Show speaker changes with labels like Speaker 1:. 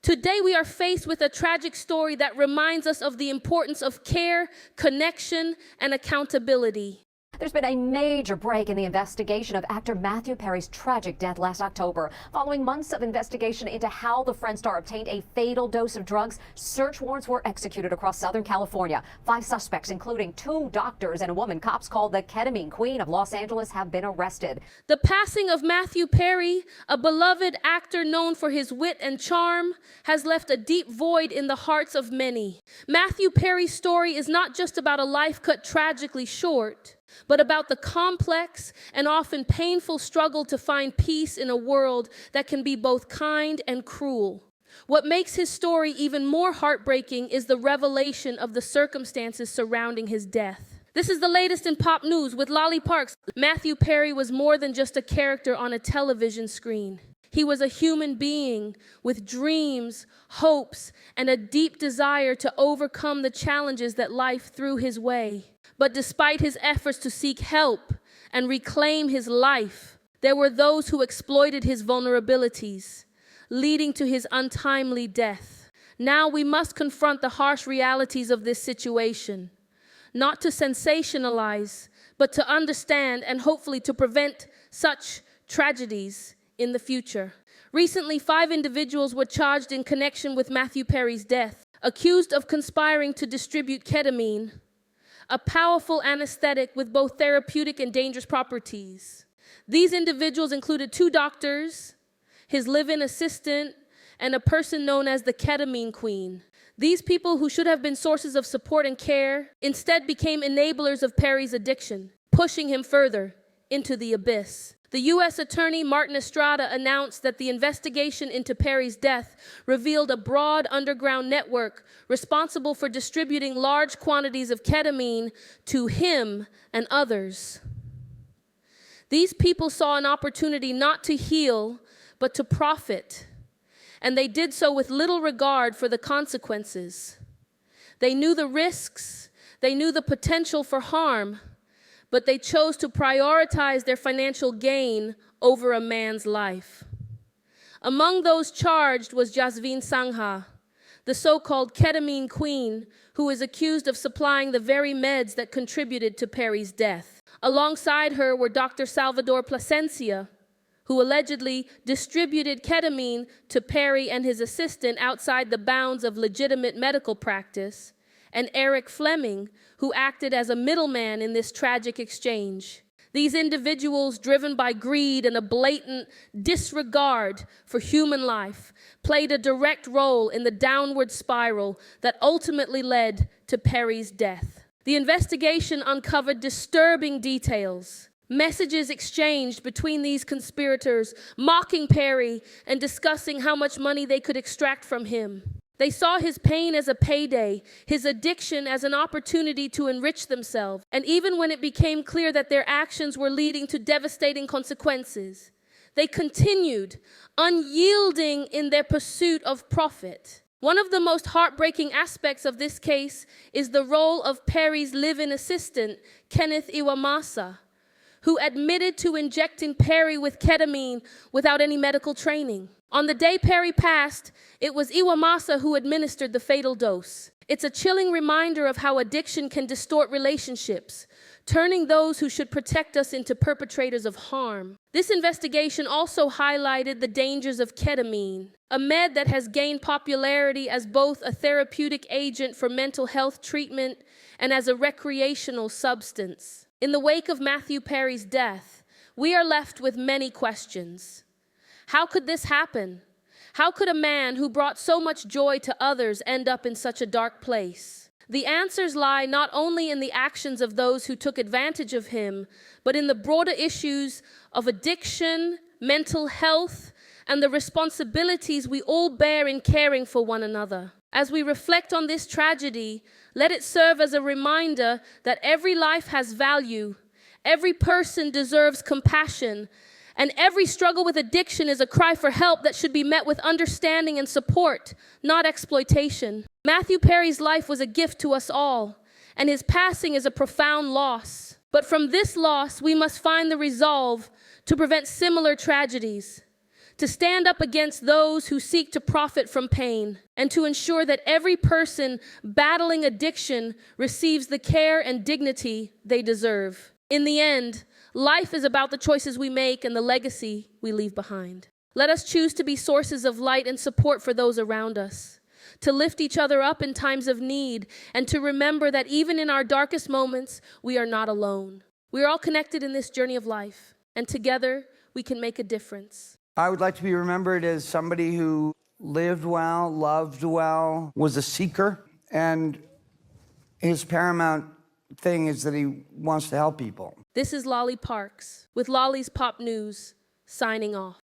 Speaker 1: Today we are faced with a tragic story that reminds us of the importance of care, connection, and accountability.
Speaker 2: There's been a major break in the investigation of actor Matthew Perry's tragic death last October. Following months of investigation into how the Friends star obtained a fatal dose of drugs, search warrants were executed across Southern California. 5 suspects, including 2 doctors and a woman cops called the Ketamine Queen of Los Angeles, have been arrested.
Speaker 1: The passing of Matthew Perry, a beloved actor known for his wit and charm, has left a deep void in the hearts of many. Matthew Perry's story is not just about a life cut tragically short, but about the complex and often painful struggle to find peace in a world that can be both kind and cruel. What makes his story even more heartbreaking is the revelation of the circumstances surrounding his death. This is the latest in pop news with Lolly Parks. Matthew Perry was more than just a character on a television screen. He was a human being with dreams, hopes, and a deep desire to overcome the challenges that life threw his way. But despite his efforts to seek help and reclaim his life, there were those who exploited his vulnerabilities, leading to his untimely death. Now we must confront the harsh realities of this situation, not to sensationalize, but to understand and hopefully to prevent such tragedies in the future. Recently, 5 individuals were charged in connection with Matthew Perry's death, accused of conspiring to distribute ketamine, a powerful anesthetic with both therapeutic and dangerous properties. These individuals included 2 doctors, his live-in assistant, and a person known as the Ketamine Queen. These people, who should have been sources of support and care, instead became enablers of Perry's addiction, pushing him further into the abyss. The U.S. Attorney Martin Estrada announced that the investigation into Perry's death revealed a broad underground network responsible for distributing large quantities of ketamine to him and others. These people saw an opportunity not to heal, but to profit, and they did so with little regard for the consequences. They knew the risks, they knew the potential for harm, but they chose to prioritize their financial gain over a man's life. Among those charged was Jasveen Sangha, the so-called Ketamine Queen, who is accused of supplying the very meds that contributed to Perry's death. Alongside her were Dr. Salvador Plasencia, who allegedly distributed ketamine to Perry and his assistant outside the bounds of legitimate medical practice, and Eric Fleming, who acted as a middleman in this tragic exchange. These individuals, driven by greed and a blatant disregard for human life, played a direct role in the downward spiral that ultimately led to Perry's death. The investigation uncovered disturbing details. Messages exchanged between these conspirators, mocking Perry and discussing how much money they could extract from him. They saw his pain as a payday, his addiction as an opportunity to enrich themselves. And even when it became clear that their actions were leading to devastating consequences, they continued, unyielding in their pursuit of profit. One of the most heartbreaking aspects of this case is the role of Perry's live-in assistant, Kenneth Iwamasa, who admitted to injecting Perry with ketamine without any medical training. On the day Perry passed, it was Iwamasa who administered the fatal dose. It's a chilling reminder of how addiction can distort relationships, turning those who should protect us into perpetrators of harm. This investigation also highlighted the dangers of ketamine, a med that has gained popularity as both a therapeutic agent for mental health treatment and as a recreational substance. In the wake of Matthew Perry's death, we are left with many questions. How could this happen? How could a man who brought so much joy to others end up in such a dark place? The answers lie not only in the actions of those who took advantage of him, but in the broader issues of addiction, mental health, and the responsibilities we all bear in caring for one another. As we reflect on this tragedy, let it serve as a reminder that every life has value, every person deserves compassion, and every struggle with addiction is a cry for help that should be met with understanding and support, not exploitation. Matthew Perry's life was a gift to us all, and his passing is a profound loss. But from this loss, we must find the resolve to prevent similar tragedies, to stand up against those who seek to profit from pain, and to ensure that every person battling addiction receives the care and dignity they deserve. In the end, life is about the choices we make and the legacy we leave behind. Let us choose to be sources of light and support for those around us, to lift each other up in times of need, and to remember that even in our darkest moments, we are not alone. We are all connected in this journey of life, and together we can make a difference.
Speaker 3: I would like to be remembered as somebody who lived well, loved well, was a seeker, and his paramount thing is that he wants to help people.
Speaker 1: This is Lolly Parks with Lolly's Pop News, signing off.